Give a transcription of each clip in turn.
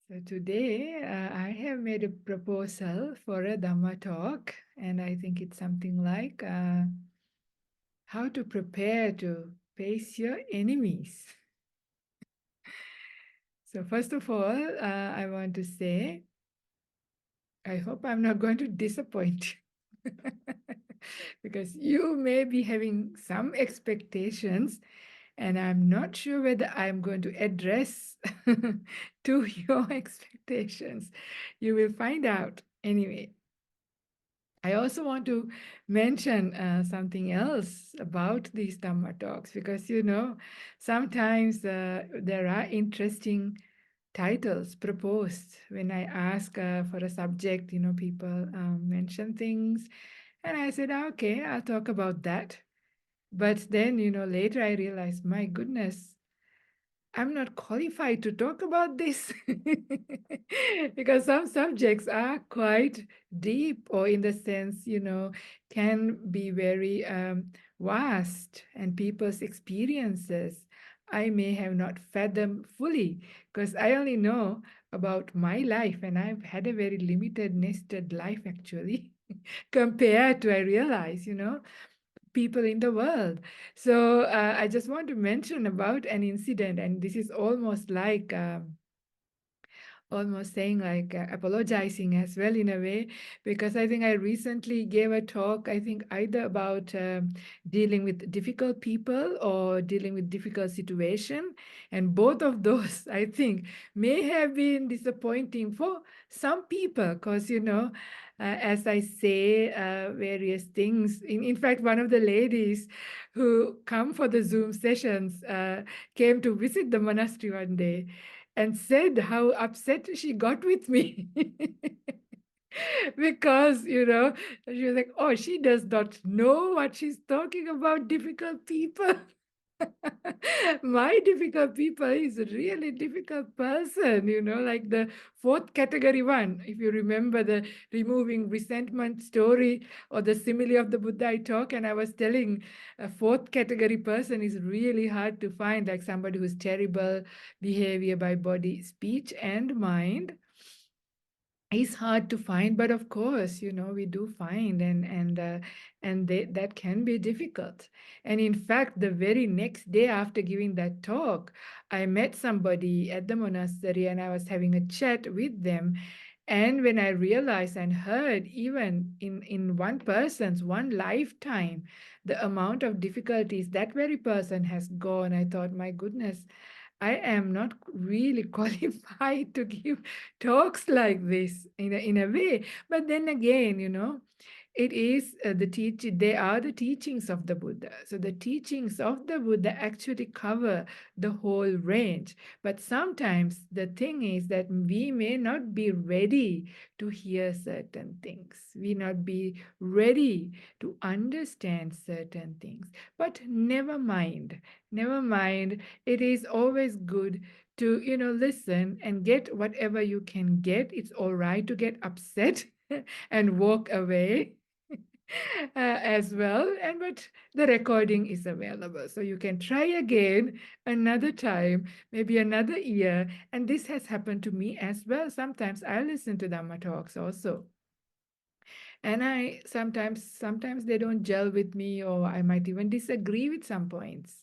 So today I have made a proposal for a Dhamma talk, and I think it's something like how to prepare to face your enemies. So first of all, I want to say, I hope I'm not going to disappoint you. Because you may be having some expectations, and I'm not sure whether I'm going to address to your expectations. You will find out anyway. I also want to mention something else about these Dhamma talks because, sometimes there are interesting titles proposed when I ask for a subject. People mention things, and I said, okay, I'll talk about that. But then, later I realized, my goodness, I'm not qualified to talk about this because some subjects are quite deep, or in the sense, can be very vast, and people's experiences I may have not fathomed fully because I only know about my life, and I've had a very limited, nested life actually, compared to, I realize, people in the world. So I just want to mention about an incident, and this is almost like almost saying like apologizing as well in a way, because I think I recently gave a talk, I think either about dealing with difficult people or dealing with difficult situation, and both of those I think may have been disappointing for some people because as I say various things, in fact one of the ladies who come for the Zoom sessions came to visit the monastery one day and said how upset she got with me. Because, she was like, oh, she does not know what she's talking about, difficult people. My difficult people is a really difficult person, like the fourth category one. If you remember the removing resentment story or the simile of the Buddha I talk, and I was telling a fourth category person is really hard to find, like somebody who's terrible behavior by body, speech, and mind is hard to find, but of course we do find, and that can be difficult. And in fact, the very next day after giving that talk, I met somebody at the monastery and I was having a chat with them, and when I realized and heard, even in one person's one lifetime, the amount of difficulties that very person has gone, I thought, my goodness, I am not really qualified to give talks like this in a way. But then again, it is they are the teachings of the Buddha. So the teachings of the Buddha actually cover the whole range. But sometimes the thing is that we may not be ready to hear certain things. We not be ready to understand certain things. But never mind. Never mind. It is always good to, listen and get whatever you can get. It's all right to get upset and walk away as well. And but the recording is available, so you can try again another time, maybe another year. And this has happened to me as well. Sometimes I listen to Dhamma talks also, and I sometimes they don't gel with me, or I might even disagree with some points,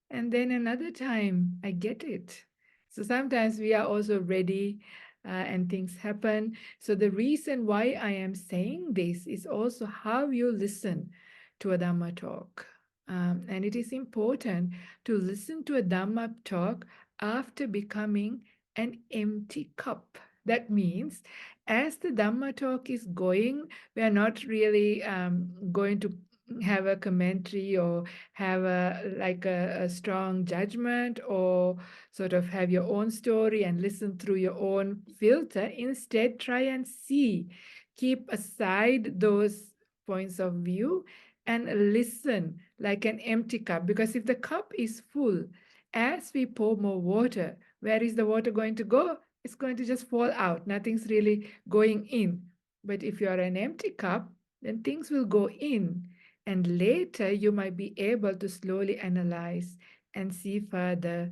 and then another time I get it. So sometimes we are also ready, and things happen. So the reason why I am saying this is also how you listen to a Dhamma talk. And it is important to listen to a Dhamma talk after becoming an empty cup. That means as the Dhamma talk is going, we are not really going to have a commentary or have a strong judgment, or sort of have your own story and listen through your own filter. Instead, try and see, keep aside those points of view and listen like an empty cup, because if the cup is full, as we pour more water, where is the water going to go? It's going to just fall out. Nothing's really going in. But if you're an empty cup, then things will go in, and later you might be able to slowly analyze and see further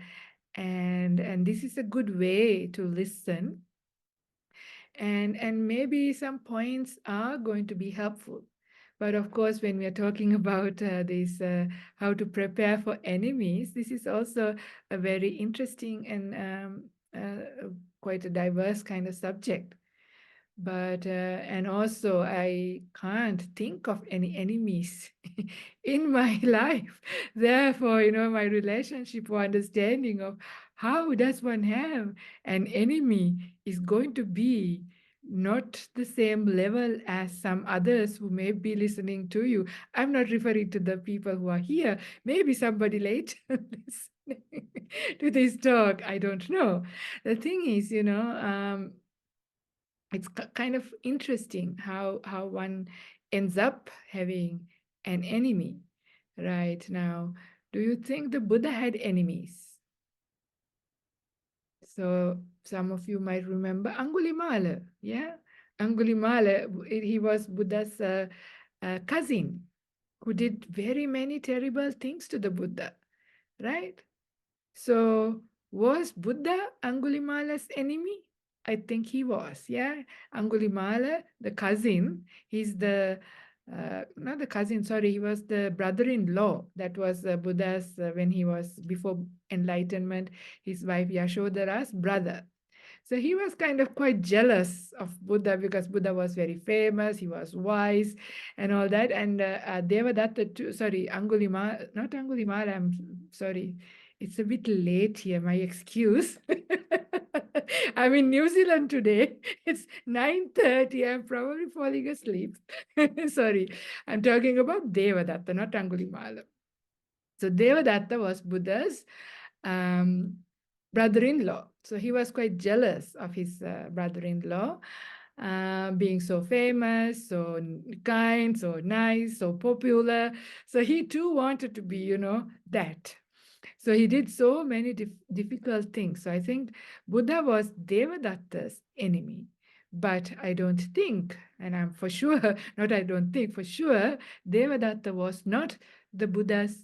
And this is a good way to listen, and maybe some points are going to be helpful. But of course, when we are talking about this how to prepare for enemies, this is also a very interesting and quite a diverse kind of subject. But and also I can't think of any enemies in my life. Therefore, my relationship or understanding of how does one have an enemy is going to be not the same level as some others who may be listening to you. I'm not referring to the people who are here. Maybe somebody later listening to this talk. I don't know. The thing is, it's kind of interesting how one ends up having an enemy. Right now, do you think the Buddha had enemies? So some of you might remember Angulimala. Yeah, Angulimala, he was Buddha's cousin who did very many terrible things to the Buddha, right? So, was Buddha Angulimala's enemy? I think he was, yeah. Angulimala, the cousin, he's the, not the cousin, sorry, he was the brother in law. That was Buddha's, when he was before enlightenment, his wife Yashodhara's brother. So he was kind of quite jealous of Buddha because Buddha was very famous, he was wise, and all that. And Devadatta, too, sorry, Angulima, not Angulimala, I'm sorry. It's a bit late here, my excuse. I'm in New Zealand today. It's 9:30. I'm probably falling asleep. Sorry. I'm talking about Devadatta, not Angulimala. So Devadatta was Buddha's um, brother-in-law. So he was quite jealous of his brother-in-law, being so famous, so kind, so nice, so popular. So he too wanted to be, that. So he did so many difficult things. So I think Buddha was Devadatta's enemy. But I don't think, and I'm for sure, not I don't think, for sure, Devadatta was not the Buddha's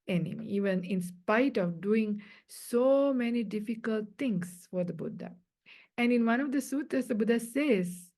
enemy, even in spite of doing so many difficult things for the Buddha. And in one of the sutras, the Buddha says,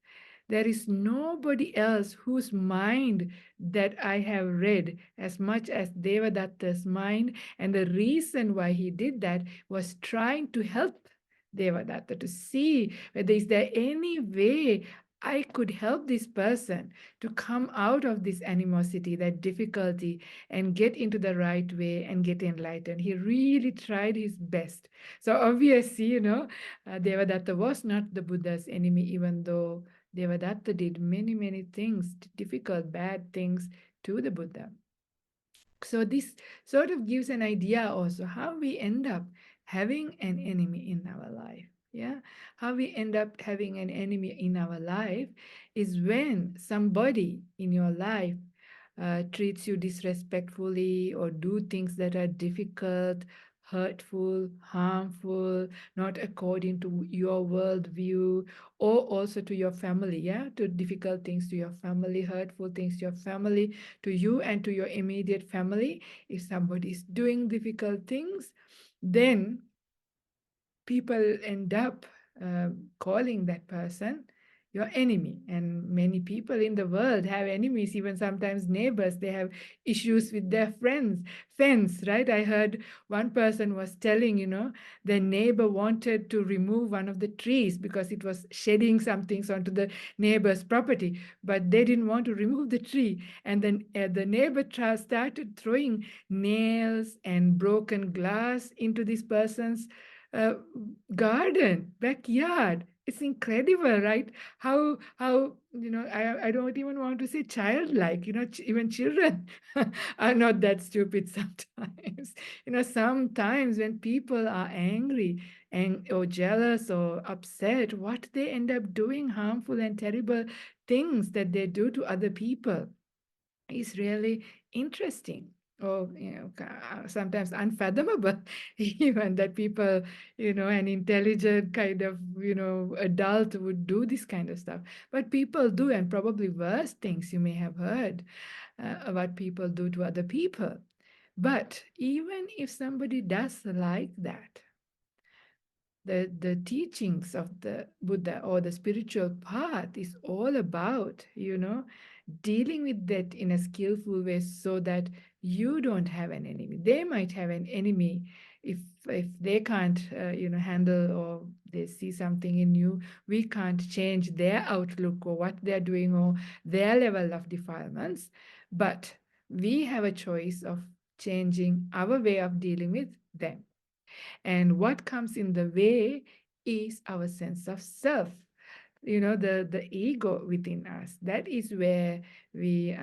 there is nobody else whose mind that I have read as much as Devadatta's mind. And the reason why he did that was trying to help Devadatta to see whether is there any way I could help this person to come out of this animosity, that difficulty, and get into the right way and get enlightened. He really tried his best. So obviously, Devadatta was not the Buddha's enemy, even though Devadatta did many, many things, difficult, bad things to the Buddha. So this sort of gives an idea also how we end up having an enemy in our life. Yeah, how we end up having an enemy in our life is when somebody in your life treats you disrespectfully or do things that are difficult, hurtful, harmful, not according to your worldview, or also to your family, yeah, to difficult things to your family, hurtful things to your family, to you and to your immediate family. If somebody is doing difficult things, then people end up calling that person your enemy. And many people in the world have enemies, even sometimes neighbors. They have issues with their friends, fence, right? I heard one person was telling, the neighbor wanted to remove one of the trees because it was shedding some things onto the neighbor's property, but they didn't want to remove the tree. And then the neighbor started throwing nails and broken glass into this person's uh, garden, backyard. It's incredible, right? How I don't even want to say childlike. Even children are not that stupid sometimes. Sometimes when people are angry and or jealous or upset, what they end up doing harmful and terrible things that they do to other people is really interesting, or sometimes unfathomable, even that people, an intelligent kind of adult would do this kind of stuff. But people do, and probably worse things you may have heard what people do to other people. But even if somebody does like that, the teachings of the Buddha or the spiritual path is all about, dealing with that in a skillful way so that you don't have an enemy. They might have an enemy if they can't handle, or they see something in you. We can't change their outlook or what they're doing or their level of defilements, but we have a choice of changing our way of dealing with them. And what comes in the way is our sense of self, the ego within us. That is where we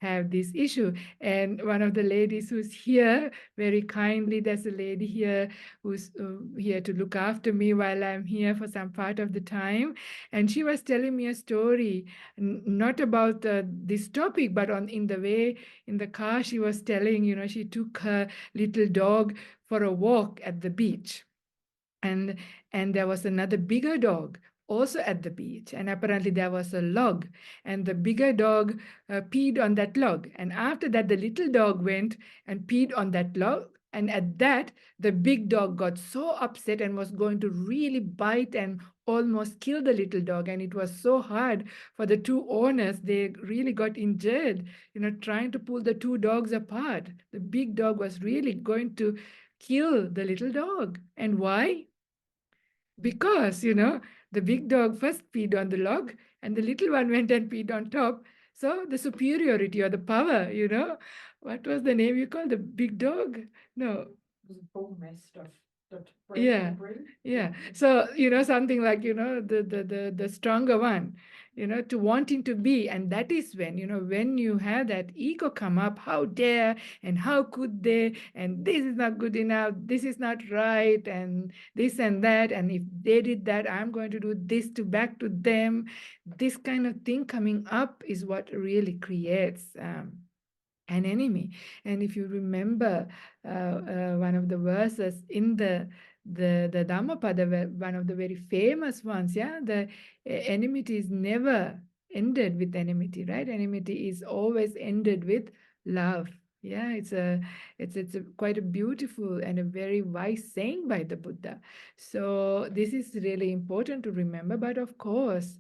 have this issue. And one of the ladies who's here very kindly, there's a lady here who's here to look after me while I'm here for some part of the time, and she was telling me a story, not about this topic, but on in the way in the car she was telling, she took her little dog for a walk at the beach, and there was another bigger dog also at the beach, and apparently there was a log, and the bigger dog peed on that log, and after that the little dog went and peed on that log, and at that the big dog got so upset and was going to really bite and almost kill the little dog, and it was so hard for the two owners. They really got injured, trying to pull the two dogs apart. The big dog was really going to kill the little dog. And why? Because, the big dog first peed on the log and the little one went and peed on top. So the superiority or the power, what was the name you called the big dog? No. Yeah, yeah. So, something like, the stronger one, to wanting to be. And that is when, when you have that ego come up, how dare and how could they, and this is not good enough, this is not right, and this and that. And if they did that, I'm going to do this to back to them. This kind of thing coming up is what really creates an enemy. And if you remember one of the verses in the Dhammapada, one of the very famous ones, yeah, the enmity is never ended with enmity, right? Enmity is always ended with love. Yeah, it's a quite a beautiful and a very wise saying by the Buddha. So this is really important to remember. But of course,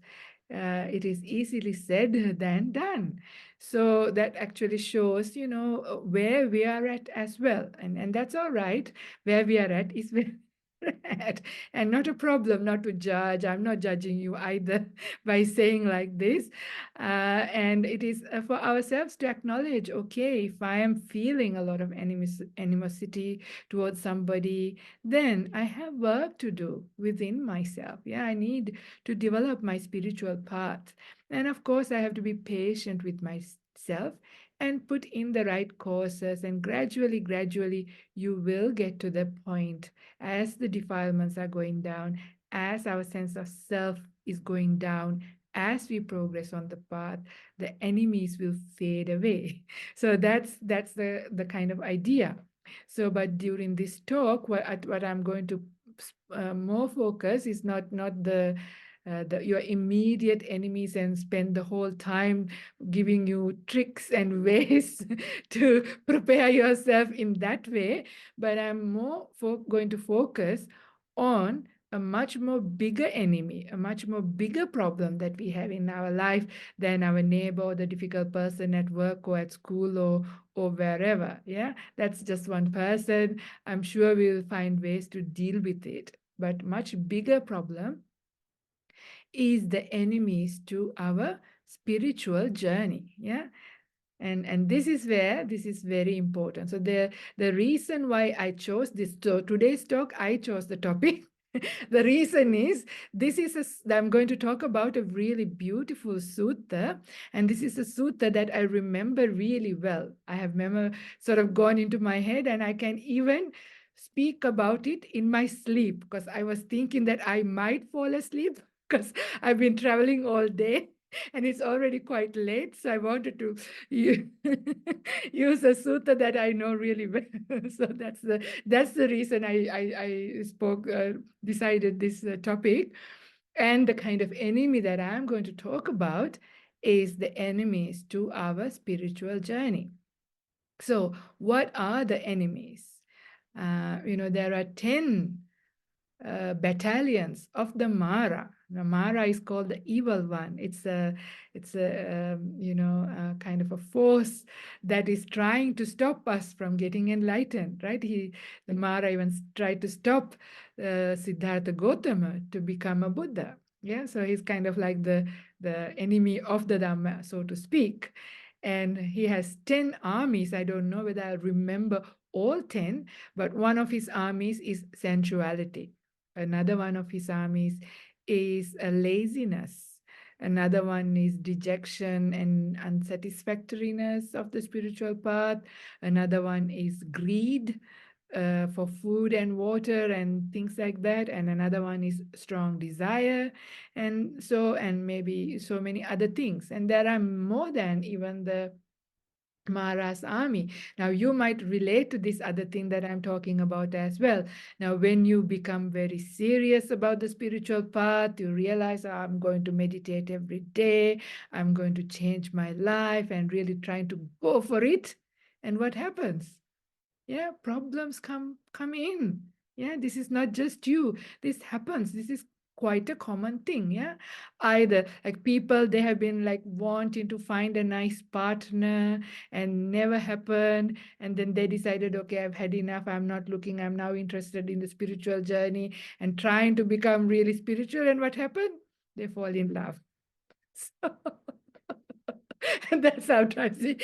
it is easily said than done. So that actually shows, where we are at as well. And that's all right. Where we are at is where we're at. And not a problem, not to judge. I'm not judging you either by saying like this. And it is for ourselves to acknowledge, okay, if I am feeling a lot of animosity towards somebody, then I have work to do within myself. Yeah, I need to develop my spiritual path. And of course, I have to be patient with myself and put in the right courses. And gradually, you will get to the point as the defilements are going down, as our sense of self is going down, as we progress on the path, the enemies will fade away. So that's the kind of idea. So, but during this talk, what I'm going to more focus is not your immediate enemies and spend the whole time giving you tricks and ways to prepare yourself in that way, but I'm more going to focus on a much more bigger enemy, a much more bigger problem that we have in our life than our neighbor or the difficult person at work or at school or wherever. Yeah, that's just one person. I'm sure we'll find ways to deal with it. But much bigger problem is the enemies to our spiritual journey. Yeah. And this is where this is very important. So the reason why I chose this today's talk, I chose the topic. The reason is this is I'm going to talk about a really beautiful sutta, and this is a sutta that I remember really well. I have sort of gone into my head, and I can even speak about it in my sleep because I was thinking that I might fall asleep because I've been traveling all day and it's already quite late. So I wanted to use a sutta that I know really well. So that's the reason I spoke, decided this topic. And the kind of enemy that I'm going to talk about is the enemies to our spiritual journey. So what are the enemies? There are 10 battalions of the Mara. The Mara is called the evil one. It's a kind of a force that is trying to stop us from getting enlightened, right? The Mara even tried to stop Siddhartha Gautama to become a Buddha. Yeah, so he's kind of like the enemy of the Dhamma, so to speak. And he has 10 armies. I don't know whether I'll remember all 10, but one of his armies is sensuality. Another one of his armies is a laziness. Another one is dejection and unsatisfactoriness of the spiritual path. Another one is greed for food and water and things like that. And another one is strong desire. And maybe so many other things. And there are more than even the Mara's army. Now, you might relate to this other thing that I'm talking about as well. Now, when you become very serious about the spiritual path, you realize, "Oh, I'm going to meditate every day, I'm going to change my life," and really trying to go for it. And what happens? Yeah, problems come in. Yeah, this is not just you. This happens. This is quite a common thing. Yeah, either like people, they have been like wanting to find a nice partner and never happened, and then they decided, okay, I've had enough, I'm not looking, I'm now interested in the spiritual journey and trying to become really spiritual. And what happened? They fall in love. So and that's sometimes the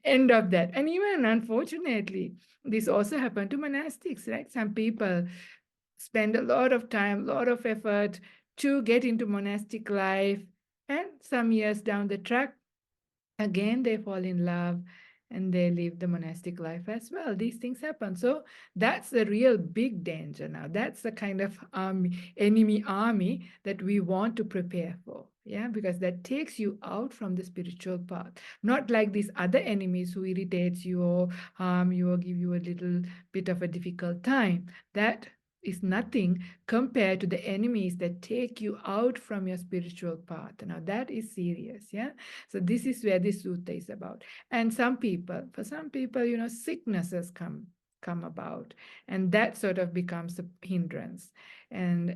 end of that. And even unfortunately, this also happened to monastics, right? Some people spend a lot of time, a lot of effort to get into monastic life, and some years down the track, again they fall in love and they live the monastic life as well. These things happen. So that's the real big danger now. That's the kind of enemy army that we want to prepare for. Yeah, because that takes you out from the spiritual path. Not like these other enemies who irritates you or harm you or give you a little bit of a difficult time. That is nothing compared to the enemies that take you out from your spiritual path. Now that is serious. Yeah. So this is where this sutta is about. And for some people, sicknesses come about, and that sort of becomes a hindrance, and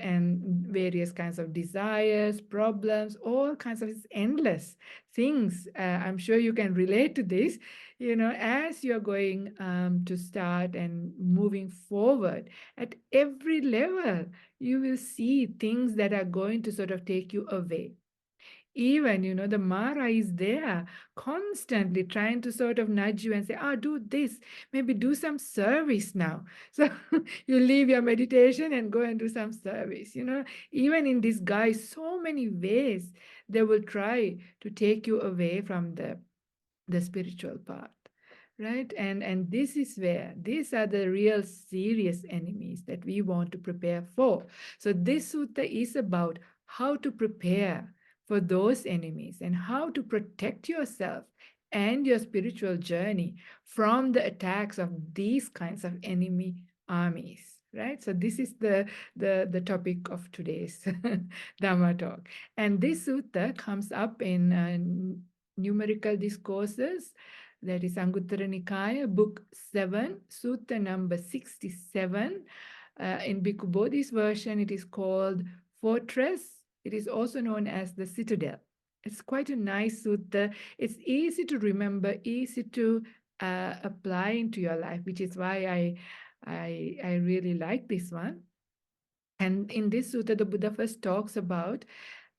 various kinds of desires, problems, all kinds of endless things. I'm sure you can relate to this. As you're going to start and moving forward at every level, you will see things that are going to sort of take you away. Even, the Mara is there constantly trying to sort of nudge you and say, do this, maybe do some service now. So you leave your meditation and go and do some service. Even in disguise, so many ways they will try to take you away from the spiritual path, right? And this is where these are the real serious enemies that we want to prepare for. So this sutta is about how to prepare for those enemies and how to protect yourself and your spiritual journey from the attacks of these kinds of enemy armies, right? So this is the topic of today's Dhamma talk. And this sutta comes up in numerical discourses, that is Anguttara Nikaya, book 7, sutta number 67. In Bhikkhu Bodhi's version, it is called Fortress. It is also known as the Citadel. It's quite a nice sutta. It's easy to remember, easy to apply into your life, which is why I really like this one. And in this sutta, the Buddha first talks about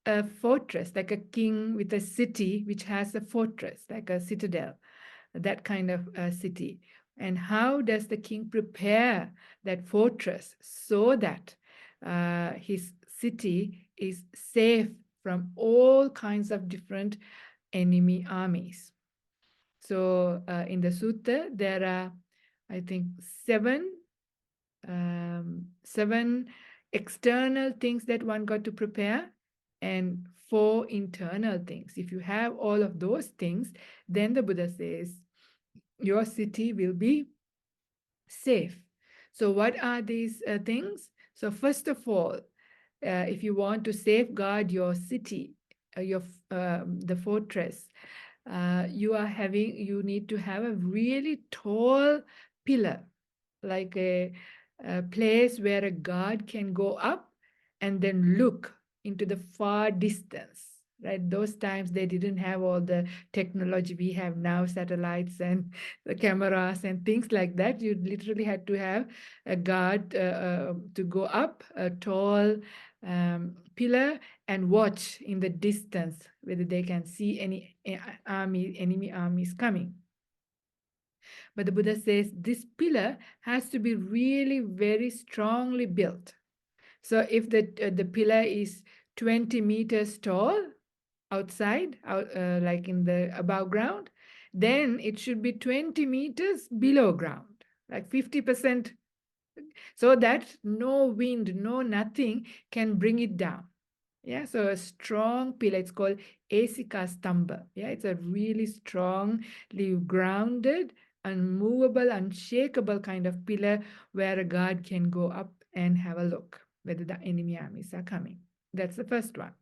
a fortress, like a king with a city which has a fortress, like a citadel, that kind of city. And how does the king prepare that fortress so that his city is safe from all kinds of different enemy armies? So in the sutta, there are, I think, seven external things that one got to prepare and 4 internal things. If you have all of those things, then the Buddha says your city will be safe. So what are these things? So first of all, if you want to safeguard your city, the fortress, you need to have a really tall pillar, like a place where a guard can go up and then look into the far distance. Right, those times they didn't have all the technology we have now, satellites and the cameras and things like that. You literally had to have a guard to go up a tall pillar and watch in the distance whether they can see any enemy armies coming. But the Buddha says this pillar has to be really very strongly built. So if the pillar is 20 meters tall outside, like in the above ground, then it should be 20 meters below ground, like 50%, so that no wind, no nothing can bring it down. Yeah, so a strong pillar, it's called Asika Stamba. Yeah, it's a really strongly grounded, unmovable, unshakable kind of pillar where a guard can go up and have a look whether the enemy armies are coming. That's the first one.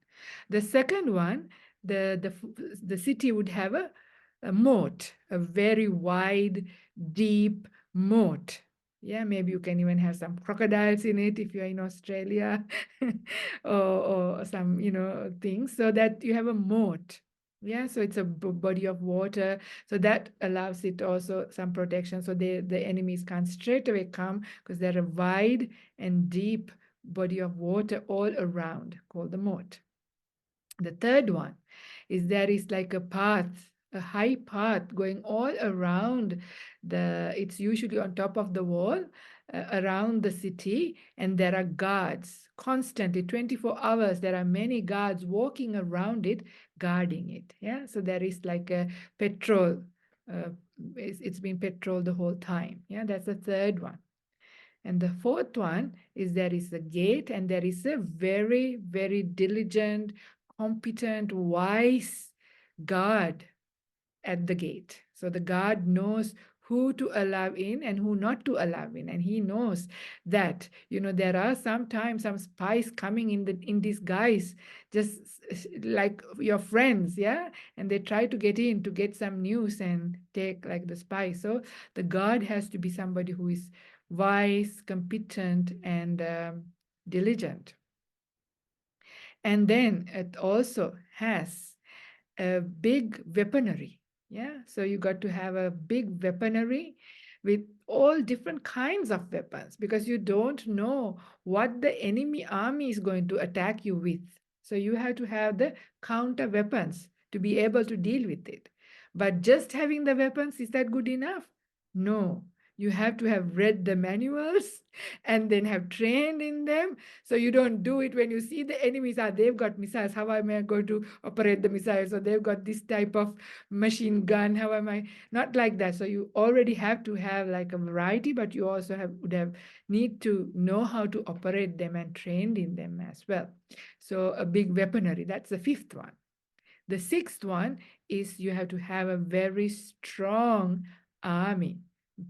The second one, the city would have a moat, a very wide, deep moat. Yeah, maybe you can even have some crocodiles in it if you're in Australia, or some, things, so that you have a moat. Yeah, so it's a body of water, so that allows it also some protection, so the enemies can't straight away come because they're a wide and deep body of water all around called the moat. The third one is there is like a path, a high path going all around it's usually on top of the wall, around the city, and there are guards constantly, 24 hours. There are many guards walking around it, guarding it. Yeah, so there is like a patrol. Uh, it's been patrolled the whole time. Yeah, that's the third one. And the fourth one is there is a gate and there is a very, very diligent, competent, wise guard at the gate. So the guard knows who to allow in and who not to allow in. And he knows that, there are sometimes some spies coming in disguise, just like your friends, yeah? And they try to get in to get some news and take like the spy. So the guard has to be somebody who is wise, competent, and diligent. And then it also has a big weaponry. Yeah, so you got to have a big weaponry with all different kinds of weapons because you don't know what the enemy army is going to attack you with. So you have to have the counter weapons to be able to deal with it. But just having the weapons, is that good enough? No. You have to have read the manuals and then have trained in them. So you don't do it when you see the enemies, they've got missiles. How am I going to operate the missiles? Or they've got this type of machine gun. How am I? Not like that. So you already have to have like a variety, but you also would have need to know how to operate them and trained in them as well. So a big weaponry, that's the fifth one. The sixth one is you have to have a very strong army.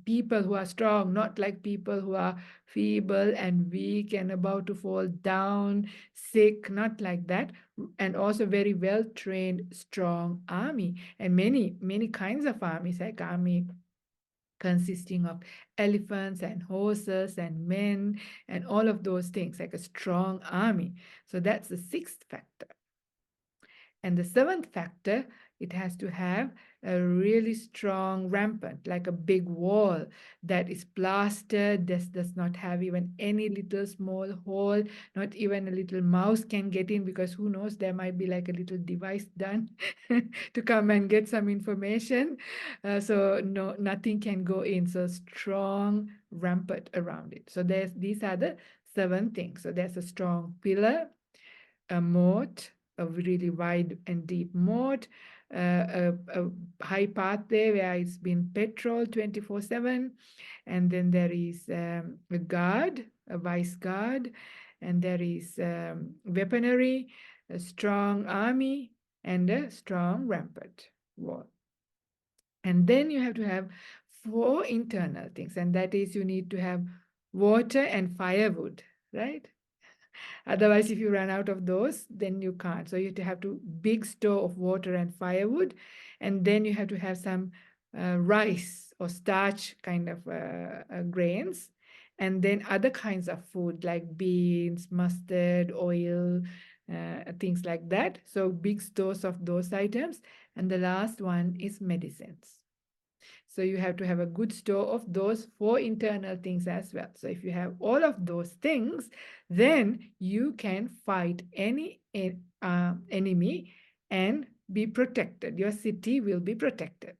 People who are strong, not like people who are feeble and weak and about to fall down, sick, not like that. And also very well trained, strong army. And many, many kinds of armies, like army consisting of elephants and horses and men and all of those things, like a strong army. So that's the sixth factor. And the seventh factor, it has to have a really strong rampart, like a big wall that is plastered, that does not have even any little small hole, not even a little mouse can get in, because who knows, there might be like a little device done to come and get some information. So no, nothing can go in. So strong rampart around it. So these are the seven things. So there's a strong pillar, a moat, a really wide and deep moat, a high path there where it's been patrolled 24/7, and then there is a guard, a vice guard, and there is weaponry, a strong army, and a strong rampart wall. And then you have to have four internal things, and that is you need to have water and firewood, right? Otherwise, if you run out of those, then you can't. So you have to big store of water and firewood, and then you have to have some rice or starch kind of grains, and then other kinds of food like beans, mustard, oil, things like that. So big stores of those items. And the last one is medicines. So you have to have a good store of those four internal things as well. So if you have all of those things, then you can fight any enemy and be protected. Your city will be protected.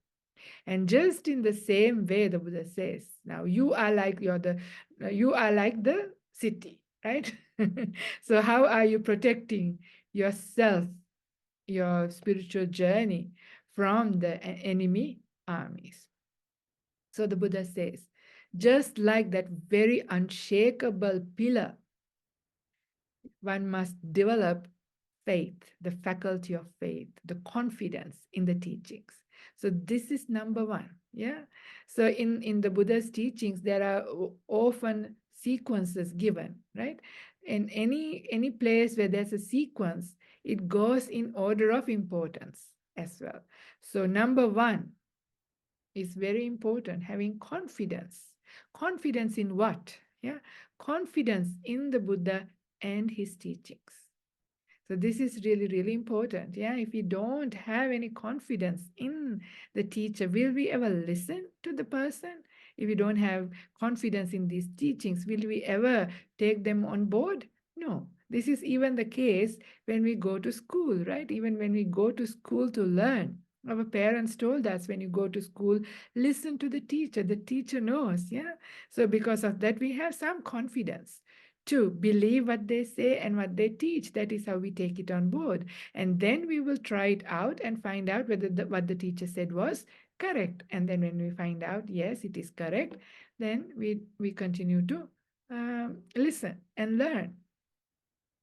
And just in the same way, the Buddha says, now you are like the city, right? So how are you protecting yourself, your spiritual journey from the enemy armies? So the Buddha says, just like that very unshakable pillar, one must develop faith, the faculty of faith, the confidence in the teachings. So this is number one. Yeah. So in the Buddha's teachings, there are often sequences given, right? In any place where there's a sequence, it goes in order of importance as well. So number one is very important, having confidence. Confidence in what? Yeah. Confidence in the Buddha and his teachings. So this is really, really important. Yeah, if we don't have any confidence in the teacher, will we ever listen to the person? If we don't have confidence in these teachings, will we ever take them on board? No. This is even the case when we go to school, right? Even when we go to school to learn. Our parents told us when you go to school, listen to the teacher. The teacher knows, yeah? So because of that, we have some confidence to believe what they say and what they teach. That is how we take it on board. And then we will try it out and find out whether what the teacher said was correct. And then when we find out, yes, it is correct, then we continue to listen and learn.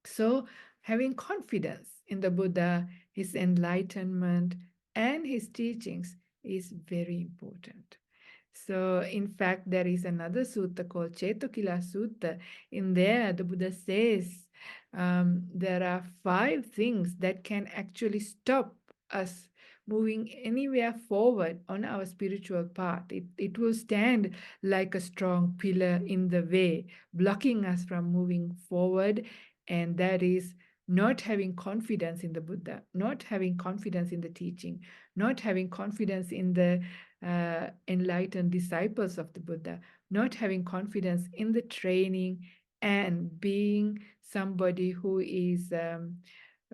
So having confidence in the Buddha, his enlightenment, and his teachings is very important. So, in fact, there is another sutta called Cetokila Sutta. In there, the Buddha says there are 5 things that can actually stop us moving anywhere forward on our spiritual path. It will stand like a strong pillar in the way, blocking us from moving forward. And that is not having confidence in the Buddha, not having confidence in the teaching, not having confidence in the enlightened disciples of the Buddha, not having confidence in the training, and being somebody who is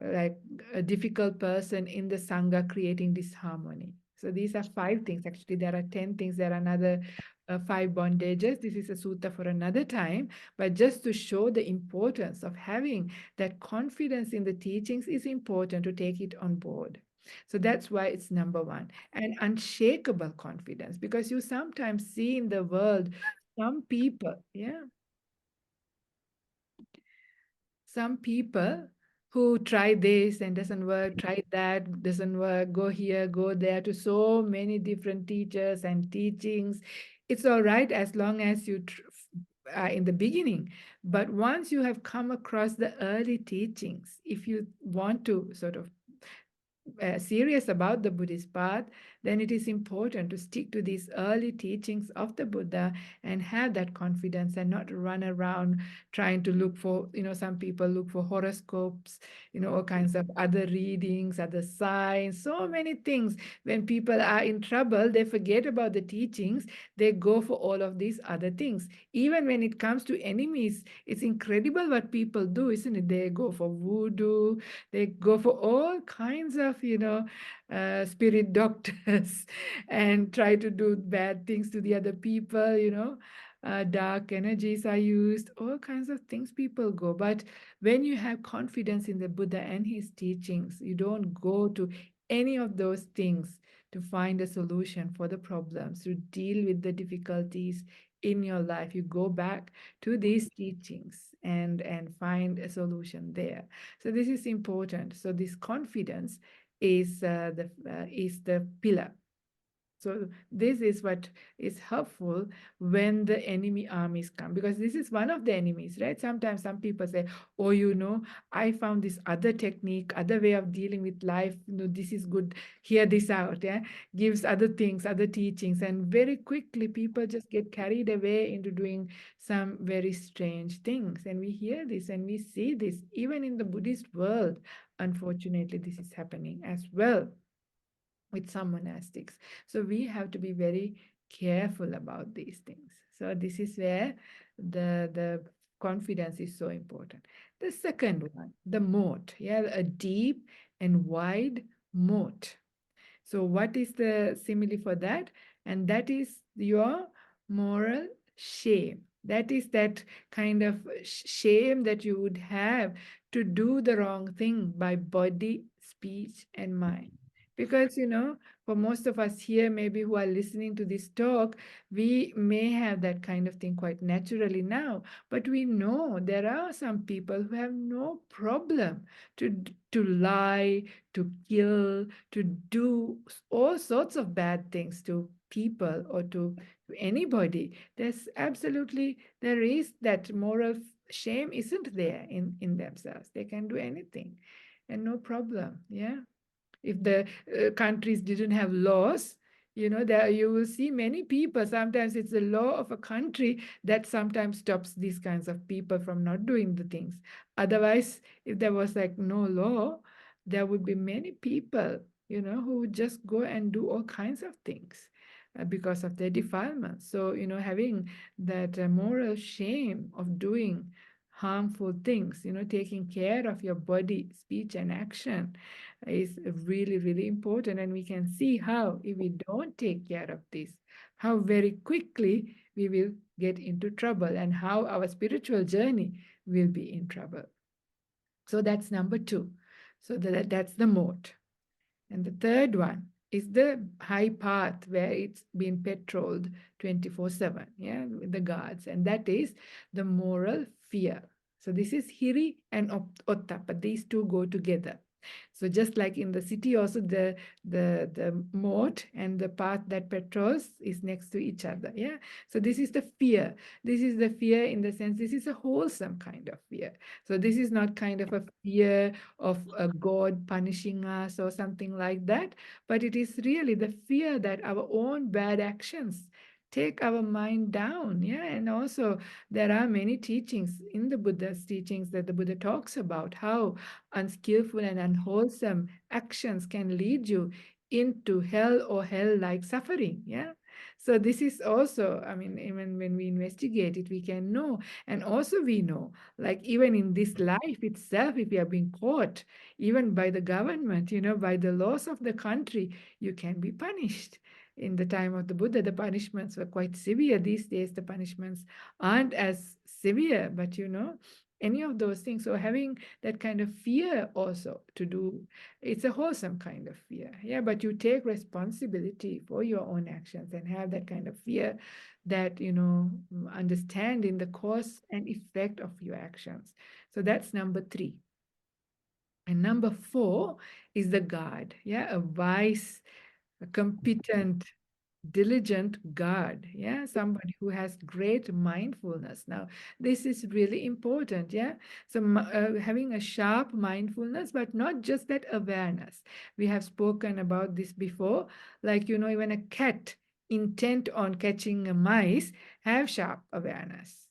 like a difficult person in the Sangha, creating disharmony. So these are 5 things. Actually, there are 10 things. There are another 5 bondages. This is a sutta for another time. But just to show the importance of having that confidence in the teachings is important to take it on board. So that's why it's number one. And unshakable confidence, because you sometimes see in the world some people, yeah, some people who try this and doesn't work, try that, doesn't work, go here, go there, to so many different teachers and teachings. It's all right as long as you are in the beginning. But once you have come across the early teachings, if you want to sort of serious about the Buddhist path, then it is important to stick to these early teachings of the Buddha and have that confidence and not run around trying to look for, some people look for horoscopes, all kinds of other readings, other signs, so many things. When people are in trouble, they forget about the teachings, they go for all of these other things. Even when it comes to enemies, it's incredible what people do, isn't it? They go for voodoo, they go for all kinds of, spirit doctors and try to do bad things to the other people, dark energies are used, all kinds of things people go. But when you have confidence in the Buddha and his teachings, you don't go to any of those things to find a solution for the problems, to deal with the difficulties in your life. You go back to these teachings and find a solution there. So this is important. So this confidence is the pillar. So this is what is helpful when the enemy armies come, because this is one of the enemies, right? Sometimes some people say, oh, I found this other technique, other way of dealing with life, this is good, hear this out, yeah, gives other things, other teachings, and very quickly people just get carried away into doing some very strange things. And we hear this and we see this even in the Buddhist world. Unfortunately, this is happening as well with some monastics. So we have to be very careful about these things. So this is where the confidence is so important. The second one, the moat, yeah, a deep and wide moat. So, what is the simile for that? And that is your moral shame. That is that kind of shame that you would have to do the wrong thing by body, speech, and mind. Because, for most of us here, maybe who are listening to this talk, we may have that kind of thing quite naturally now. But we know there are some people who have no problem to lie, to kill, to do all sorts of bad things to people or to anybody. There is that moral shame isn't there in themselves. They can do anything and no problem. Yeah. If the countries didn't have laws, there you will see many people. Sometimes it's the law of a country that sometimes stops these kinds of people from not doing the things. Otherwise, if there was like no law, there would be many people, who would just go and do all kinds of things because of their defilement. So, having that moral shame of doing harmful things, taking care of your body, speech, and action is really, really important. And we can see how, if we don't take care of this, how very quickly we will get into trouble and how our spiritual journey will be in trouble. So that's number two. So that's the moat. And the third one is the high path where it's been patrolled 24/7, yeah, with the guards. And that is the moral fear. So this is Hiri and Ottappa. These two go together. So just like in the city, also the moat and the path that patrols is next to each other. Yeah. So this is the fear. This is the fear in the sense this is a wholesome kind of fear. So this is not kind of a fear of a God punishing us or something like that, but it is really the fear that our own bad actions take our mind down. Yeah. And also there are many teachings in the Buddha's teachings that the Buddha talks about how unskillful and unwholesome actions can lead you into hell or hell-like suffering. Yeah. So this is also, I mean, even when we investigate it, we can know. And also we know, like even in this life itself, if you are being caught, even by the government, by the laws of the country, you can be punished. In the time of the Buddha, the punishments were quite severe. These days, the punishments aren't as severe, but any of those things. So having that kind of fear also to do, it's a wholesome kind of fear. Yeah, but you take responsibility for your own actions and have that kind of fear that, understand in the cause and effect of your actions. So that's number three. And number four is the guard. Yeah, a wise, a competent, diligent guard. Yeah, somebody who has great mindfulness. Now this is really important. Yeah, so having a sharp mindfulness, but not just that awareness. We have spoken about this before, like even a cat intent on catching a mice have sharp awareness,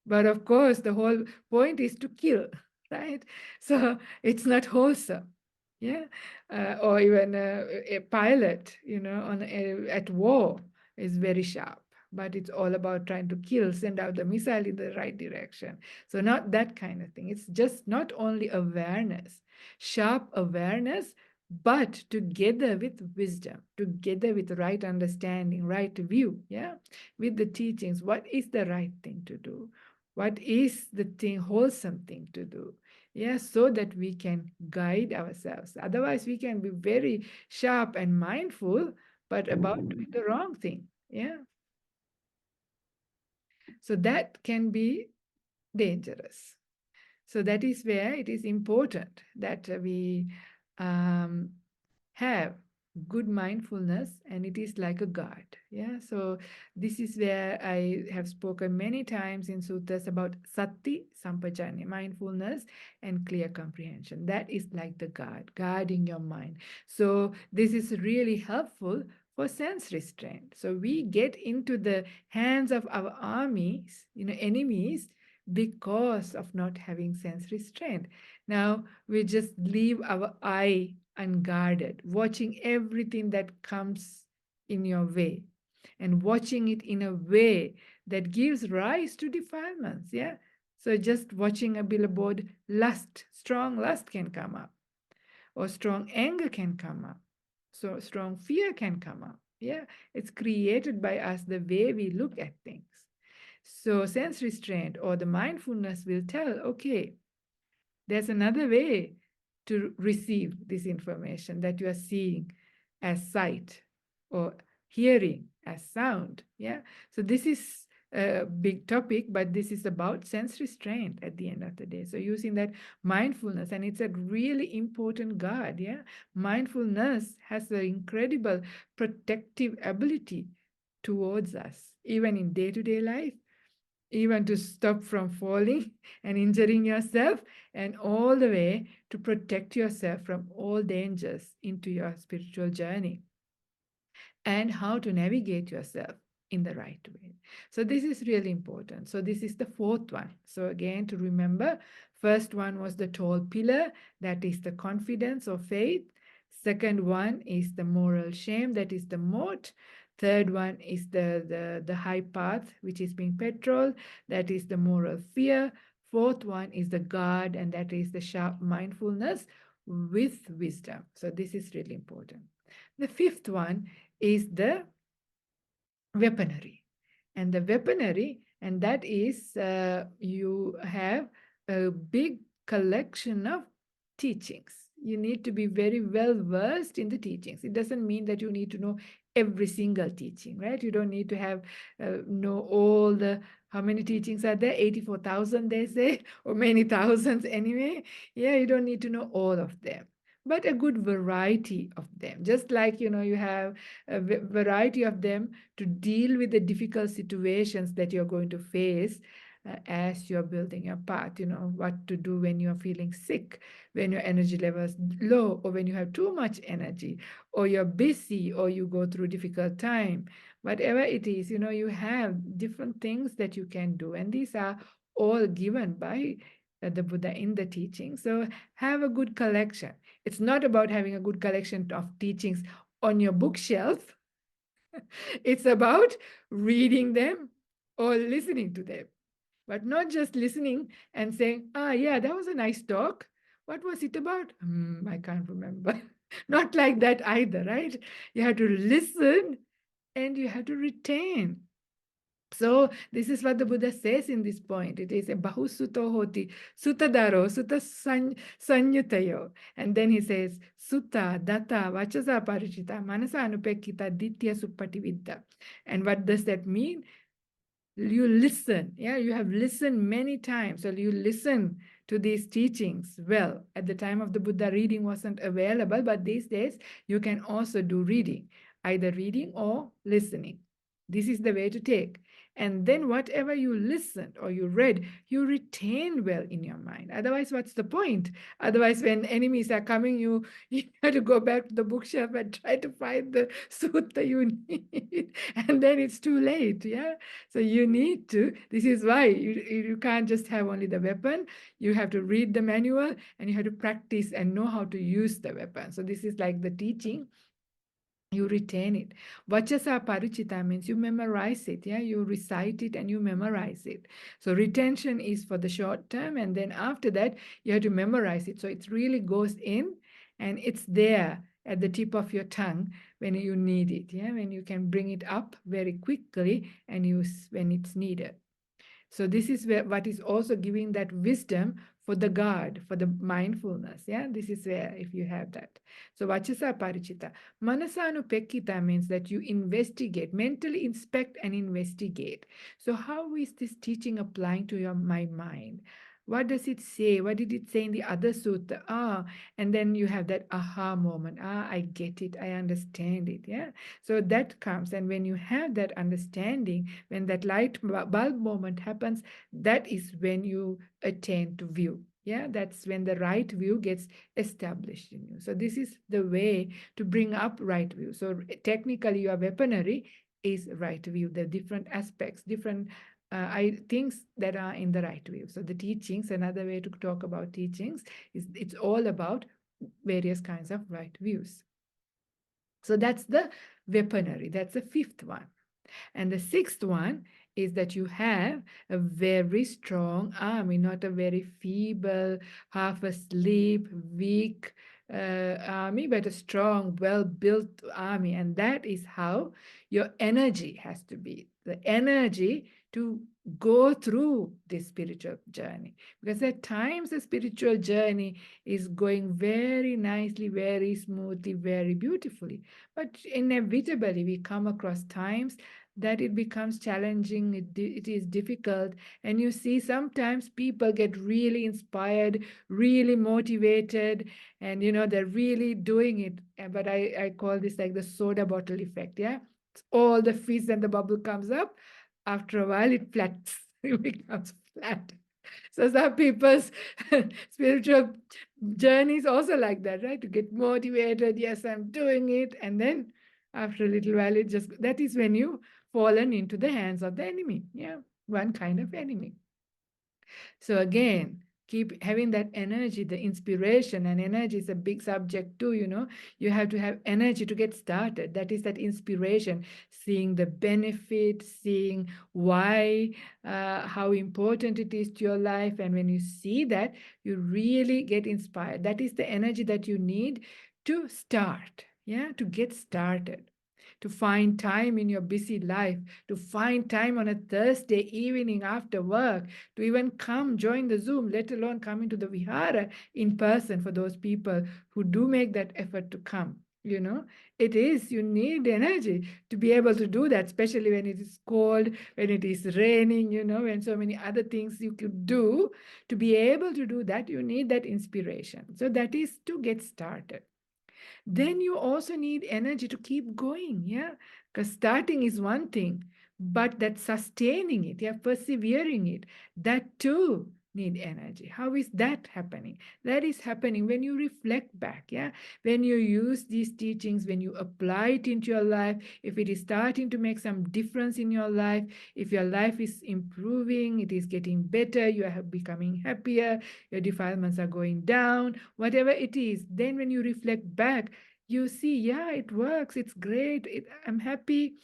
but of course the whole point is to kill, right? So it's not wholesome. Yeah. Or even a pilot, at war is very sharp, but it's all about trying to kill, send out the missile in the right direction. So not that kind of thing. It's just not only awareness, sharp awareness, but together with wisdom, together with right understanding, right view, yeah, with the teachings. What is the right thing to do? What is the thing, wholesome thing to do? Yeah, so that we can guide ourselves. Otherwise, we can be very sharp and mindful, but about doing the wrong thing. Yeah. So that can be dangerous. So that is where it is important that we um, have good mindfulness, and it is like a guard. Yeah, so this is where I have spoken many times in suttas about sati sampajanya, mindfulness and clear comprehension. That is like the guard, guarding your mind. So this is really helpful for sense restraint. So we get into the hands of our armies, enemies, because of not having sense restraint. Now we just leave our eye unguarded, watching everything that comes in your way and watching it in a way that gives rise to defilements. Yeah. So just watching a billboard, lust, strong lust can come up, or strong anger can come up. So strong fear can come up. Yeah. It's created by us the way we look at things. So sense restraint or the mindfulness will tell, okay, there's another way to receive this information that you are seeing as sight or hearing as sound. Yeah. So this is a big topic, but this is about sense restraint at the end of the day. So using that mindfulness, and it's a really important guard. Yeah. Mindfulness has an incredible protective ability towards us, even in day-to-day life, even to stop from falling and injuring yourself, and all the way to protect yourself from all dangers into your spiritual journey, and how to navigate yourself in the right way. So this is really important. So this is the fourth one. So again, to remember, first one was the tall pillar, that is the confidence or faith. Second one is the moral shame, that is the moat. Third one is the high path, which is being petrol, that is the moral fear. Fourth one is the guard, and that is the sharp mindfulness with wisdom. So this is really important. The fifth one is the weaponry. And the weaponry, and that is you have a big collection of teachings. You need to be very well versed in the teachings. It doesn't mean that you need to know every single teaching, right? You don't need to have know all the, how many teachings are there? 84,000, they say, or many thousands anyway. Yeah, you don't need to know all of them, but a good variety of them. Just like, you have a variety of them to deal with the difficult situations that you're going to face as you're building your path. What to do when you're feeling sick, when your energy level is low, or when you have too much energy, or you're busy, or you go through difficult time. Whatever it is, you have different things that you can do, and these are all given by the Buddha in the teaching. So have a good collection. It's not about having a good collection of teachings on your bookshelf. It's about reading them or listening to them, but not just listening and saying, yeah, that was a nice talk. What was it about? I can't remember. Not like that either, right? You have to listen and you have to retain. So this is what the Buddha says in this point. It is a bahusuto hoti, sutadaro, sanyutayo. And then he says, sutta, datta, vachasa parichita, manasa anupekita, ditya suppatividda. And what does that mean? You listen. Yeah, you have listened many times. So you listen to these teachings. Well, at the time of the Buddha, reading wasn't available, but these days you can also do reading, either reading or listening. This is the way to take. And then whatever you listened or you read, you retain well in your mind. Otherwise, what's the point? Otherwise, when enemies are coming, you have to go back to the bookshelf and try to find the sutta you need. And then it's too late. Yeah. So you need to, this is why you can't just have only the weapon. You have to read the manual and you have to practice and know how to use the weapon. So this is like the teaching. You retain it. Vachasa parichita means you memorize it. Yeah, you recite it and you memorize it. So retention is for the short term, and then after that, you have to memorize it. So it really goes in and it's there at the tip of your tongue when you need it. Yeah, when you can bring it up very quickly and use when it's needed. So this is where what is also giving that wisdom for the guard, for the mindfulness. Yeah, this is where if you have that. So vachasa parichita. Manasanupekita means that you investigate, mentally inspect and investigate. So how is this teaching applying to my mind? What does it say? What did it say in the other sutta? Ah, and then you have that aha moment. Ah, I get it. I understand it. Yeah. So that comes. And when you have that understanding, when that light bulb moment happens, that is when you attain to view. Yeah, that's when the right view gets established in you. So this is the way to bring up right view. So technically, your weaponry is right view. The different aspects, different things that are in the right view. So the teachings, another way to talk about teachings is it's all about various kinds of right views. So that's the weaponry. That's the fifth one. And the sixth one is that you have a very strong army, not a very feeble, half asleep, weak army, but a strong, well built army. And that is how your energy has to be, the energy to go through this spiritual journey. Because at times, the spiritual journey is going very nicely, very smoothly, very beautifully. But inevitably, we come across times that it becomes challenging, it is difficult. And you see, sometimes people get really inspired, really motivated, and they're really doing it. But I call this like the soda bottle effect. Yeah, all the fizz and the bubble comes up. After a while, it flats. It becomes flat. So some people's spiritual journey is also like that, right? To get motivated, yes, I'm doing it, and then after a little while, it just that is when you fallen into the hands of the enemy. Yeah, one kind of enemy. So again, keep having that energy, the inspiration, and energy is a big subject too. You have to have energy to get started. That is that inspiration, seeing the benefit, seeing why, how important it is to your life. And when you see that, you really get inspired. That is the energy that you need to start, yeah, to get started, to find time in your busy life, to find time on a Thursday evening after work, to even come join the Zoom, let alone come into the Vihara in person for those people who do make that effort to come. It is, you need energy to be able to do that, especially when it is cold, when it is raining, when so many other things you could do. To be able to do that, you need that inspiration. So that is to get started. Then you also need energy to keep going. Yeah, because starting is one thing, but that sustaining it, yeah, persevering it, that too need energy. How is that happening? That is happening when you reflect back. Yeah, when you use these teachings, when you apply it into your life, if it is starting to make some difference in your life, if your life is improving, it is getting better, you are becoming happier, your defilements are going down, whatever it is, then when you reflect back, you see, yeah, it works, it's great, I'm happy,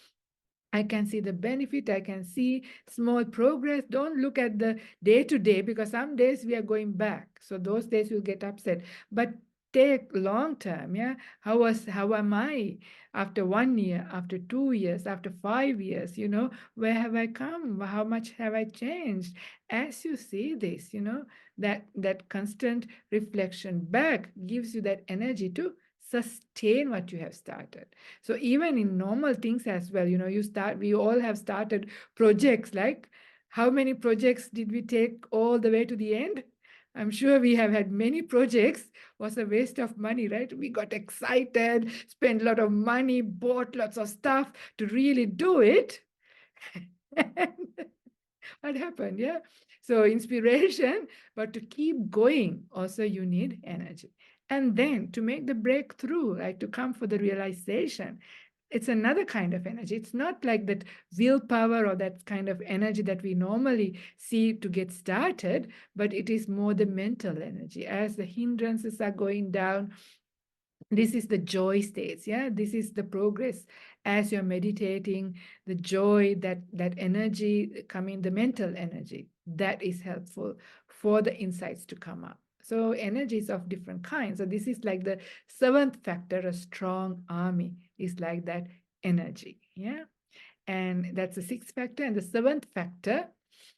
I can see the benefit, I can see small progress. Don't look at the day to day, because some days we are going back, so those days you'll get upset. But take long term. Yeah, how am I after 1 year, after 2 years, after 5 years? Where have I come? How much have I changed? As you see this, that constant reflection back gives you that energy to sustain what you have started. So even in normal things as well, we all have started projects. Like, how many projects did we take all the way to the end? I'm sure we have had many projects. Was a waste of money, right? We got excited, spent a lot of money, bought lots of stuff to really do it. What happened? Yeah. So inspiration, but to keep going, also you need energy. And then to make the breakthrough, like to come for the realization, it's another kind of energy. It's not like that willpower or that kind of energy that we normally see to get started, but it is more the mental energy. As the hindrances are going down, this is the joy states. Yeah, this is the progress. As you're meditating, the joy, that energy coming, the mental energy, that is helpful for the insights to come up. So energies of different kinds. So this is like the seventh factor. A strong army is like that energy. Yeah, and that's the sixth factor. And the seventh factor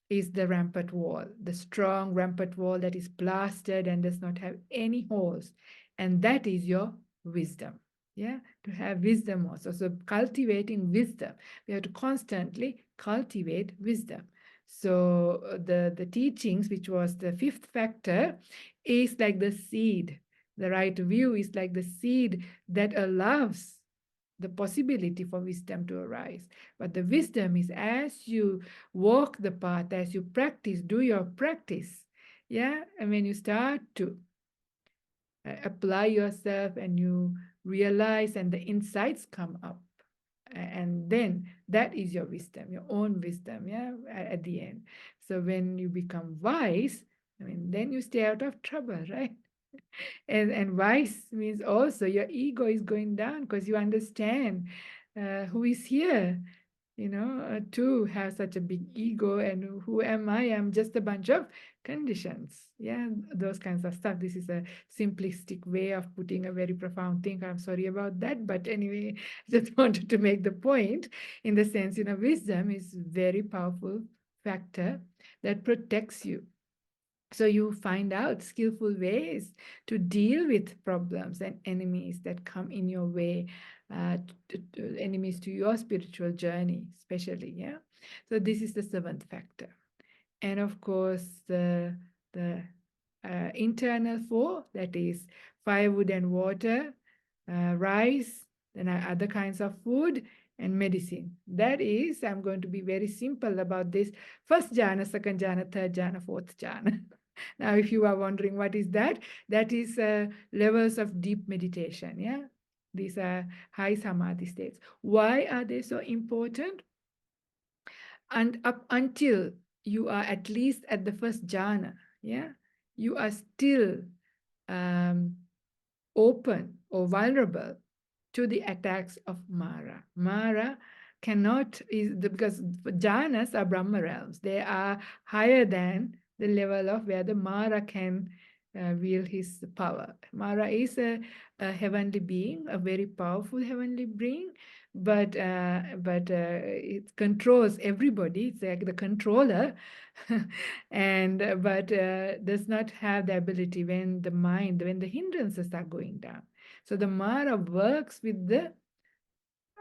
is the rampart wall, the strong rampart wall that is plastered and does not have any holes. And that is your wisdom. Yeah, to have wisdom also. So cultivating wisdom, we have to constantly cultivate wisdom. So the teachings, which was the fifth factor, is like the seed. The right view is like the seed that allows the possibility for wisdom to arise. But the wisdom is as you walk the path, as you practice, do your practice. Yeah. And when you start to apply yourself and you realize and the insights come up, and then that is your wisdom, your own wisdom, yeah, at the end. So when you become wise, I mean, then you stay out of trouble, right? And wise means also your ego is going down because you understand who is here, to have such a big ego, and who am I? I'm just a bunch of conditions. Yeah, those kinds of stuff. This is a simplistic way of putting a very profound thing. I'm sorry about that. But anyway, just wanted to make the point in the sense, wisdom is very powerful factor that protects you. So you find out skillful ways to deal with problems and enemies that come in your way, enemies to your spiritual journey, especially. Yeah. So this is the seventh factor, and of course the internal four, that is firewood and water, rice, then other kinds of food, and medicine. That is, I'm going to be very simple about this. First jhana, second jhana, third jhana, fourth jhana. Now, if you are wondering what is that, that is levels of deep meditation. Yeah, these are high samadhi states. Why are they so important? And up until you are at least at the first jhana, yeah, you are still um, open or vulnerable to the attacks of Mara. Mara cannot, because jhanas are Brahma realms. They are higher than the level of where the Mara can wield his power. Mara is a heavenly being, a very powerful heavenly being, but it controls everybody. It's like the controller, and but does not have the ability when the hindrances are going down. So the Mara works with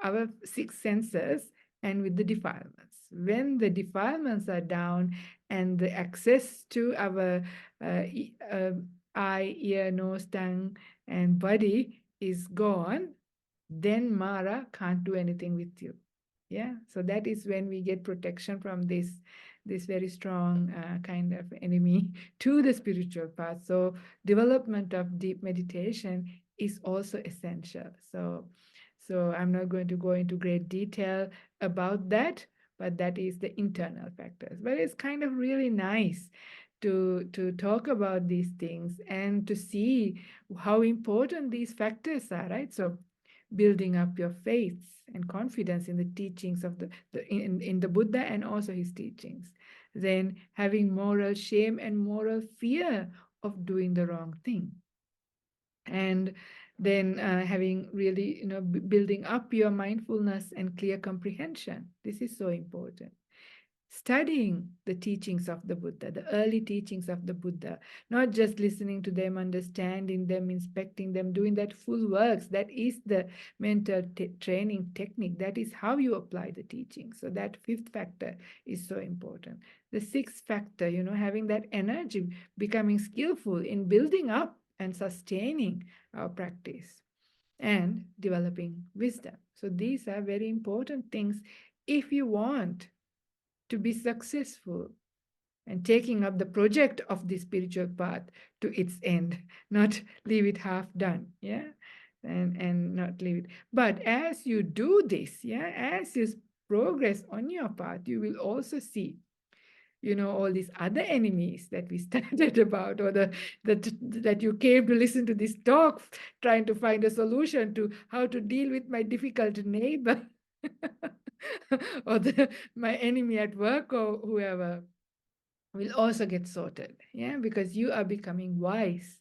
our six senses and with the defilements. When the defilements are down and the access to our eye, ear, nose, tongue, and body is gone, then Mara can't do anything with you. Yeah, so that is when we get protection from this very strong kind of enemy to the spiritual path. So development of deep meditation is also essential. So I'm not going to go into great detail about that, but that is the internal factors. But it's kind of really nice to talk about these things and to see how important these factors are, right? So building up your faith and confidence in the teachings of in the Buddha and also his teachings. Then having moral shame and moral fear of doing the wrong thing. And then having really, building up your mindfulness and clear comprehension. This is so important. Studying the teachings of the Buddha, the early teachings of the Buddha, not just listening to them, understanding them, inspecting them, doing that full works. That is the mental training technique. That is how you apply the teaching. So that fifth factor is so important. The sixth factor, having that energy, becoming skillful in building up and sustaining our practice and developing wisdom. So these are very important things if you want to be successful and taking up the project of the spiritual path to its end, not leave it half done, yeah, and not leave it. But as you do this, yeah, as you progress on your path, you will also see, all these other enemies that we started about, or that you came to listen to this talk, trying to find a solution to how to deal with my difficult neighbor. Or my enemy at work or whoever will also get sorted. Yeah, because you are becoming wise.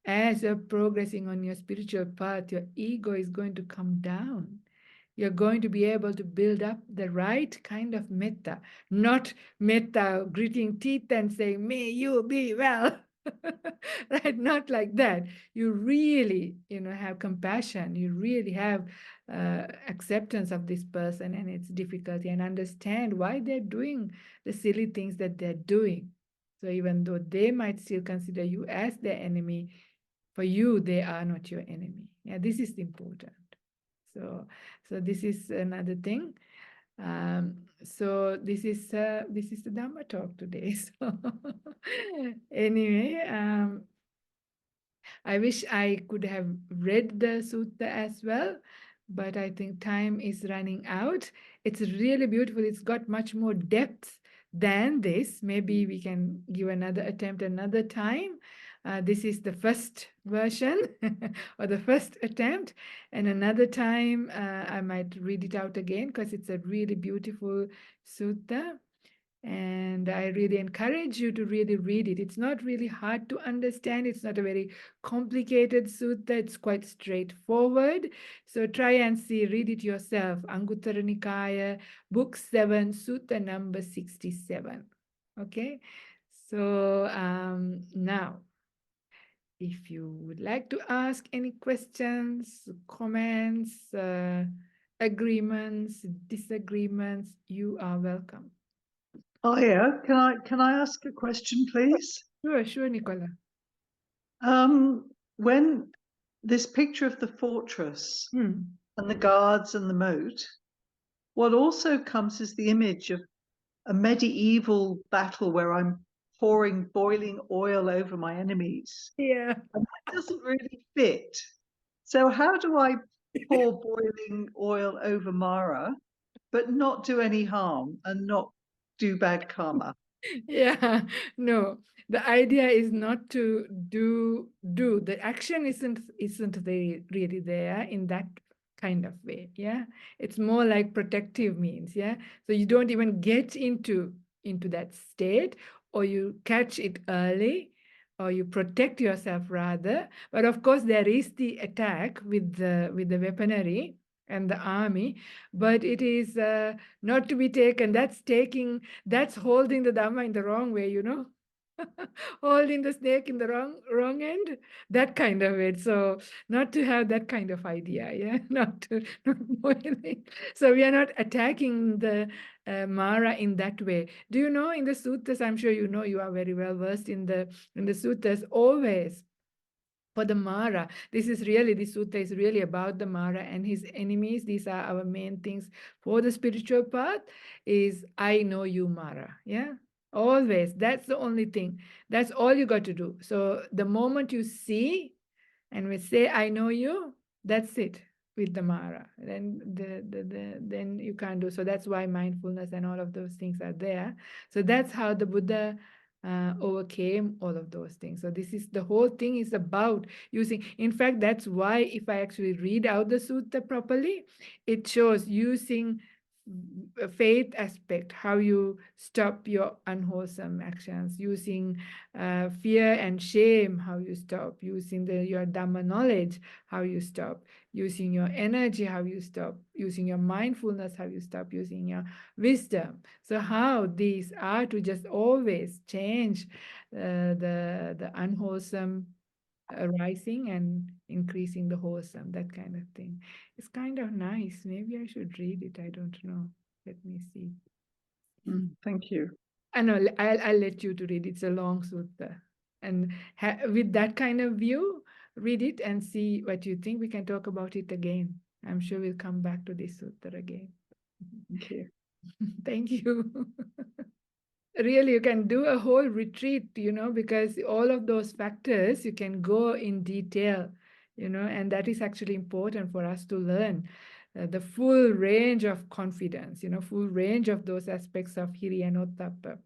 As you're progressing on your spiritual path, your ego is going to come down. You're going to be able to build up the right kind of metta, not metta gritting teeth and saying, may you be well. Right? Not like that. You really, have compassion. You really have acceptance of this person and its difficulty and understand why they're doing the silly things that they're doing. So even though they might still consider you as their enemy, for you, they are not your enemy. Yeah, this is important. So, so this is another thing. So this is the Dhamma talk today. So anyway, I wish I could have read the sutta as well, but I think time is running out. It's really beautiful. It's got much more depth than this. Maybe we can give another attempt another time. This is the first version or the first attempt, and another time I might read it out again because it's a really beautiful sutta. And I really encourage you to really read it. It's not really hard to understand. It's not a very complicated sutta. It's quite straightforward. So try and see, read it yourself. Anguttara Nikaya, Book 7, Sutta number 67. Okay? So now, if you would like to ask any questions, comments, agreements, disagreements, you are welcome. Ayya, can I ask a question, please? Sure, sure, Nicola. When this picture of the fortress Hmm. and the guards and the moat, what also comes is the image of a medieval battle where I'm pouring boiling oil over my enemies. Yeah. And that doesn't really fit. So how do I pour boiling oil over Mara, but not do any harm and not do bad karma? Yeah. No. The idea is not to do. The action isn't really there in that kind of way. Yeah. It's more like protective means. Yeah. So you don't even get into that state, or you catch it early, or you protect yourself rather. But of course there is the attack with the weaponry and the army, but it is not to be taken. That's holding the Dhamma in the wrong way, holding the snake in the wrong end, that kind of it. So not to have that kind of idea, yeah, not boiling. So we are not attacking the Mara in that way. Do you know in the suttas? I'm sure you know. You are very well versed in the suttas. Always for the Mara. This sutta is really about the Mara and his enemies. These are our main things for the spiritual path is I know you, Mara. Yeah. Always. That's the only thing. That's all you got to do. So the moment you see and we say I know you, that's it with the Mara. Then you can't do. So that's why mindfulness and all of those things are there. So that's how the Buddha overcame all of those things. So this is the whole thing is about using. In fact, that's why if I actually read out the sutta properly, it shows using faith aspect, how you stop your unwholesome actions, using fear and shame, how you stop, using your Dhamma knowledge, how you stop, using your energy, how you stop, using your mindfulness, how you stop, using your wisdom. So how these are to just always change the unwholesome arising and increasing the wholesome, that kind of thing. It's kind of nice. Maybe I should read it. I don't know. Let me see. Thank you. I know. I'll let you to read. It's a long sutta, and with that kind of view, read it and see what you think. We can talk about it again. I'm sure we'll come back to this sutta again. Thank you. Thank you. Really, you can do a whole retreat, because all of those factors you can go in detail, and that is actually important for us to learn the full range of confidence, full range of those aspects of hiri and ottappa,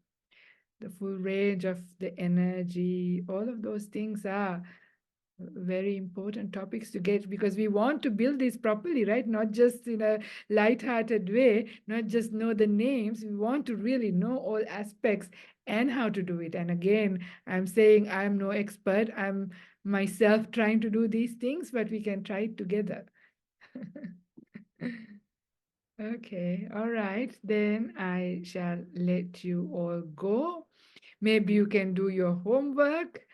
the full range of the energy. All of those things are very important topics to get, because we want to build this properly, right? Not just in a light-hearted way, not just know the names. We want to really know all aspects and how to do it. And again, I'm saying I'm no expert. I'm myself trying to do these things, but we can try it together. Okay, all right. Then I shall let you all go. Maybe you can do your homework.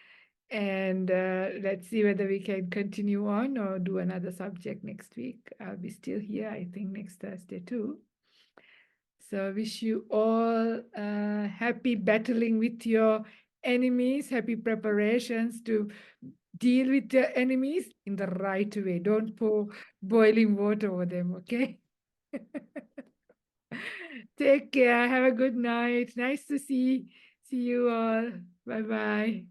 And let's see whether we can continue on or do another subject next week. I'll be still here, I think, next Thursday too. So, wish you all happy battling with your enemies, happy preparations to deal with your enemies in the right way. Don't pour boiling water over them, okay? Take care. Have a good night. Nice to see you all. Bye bye.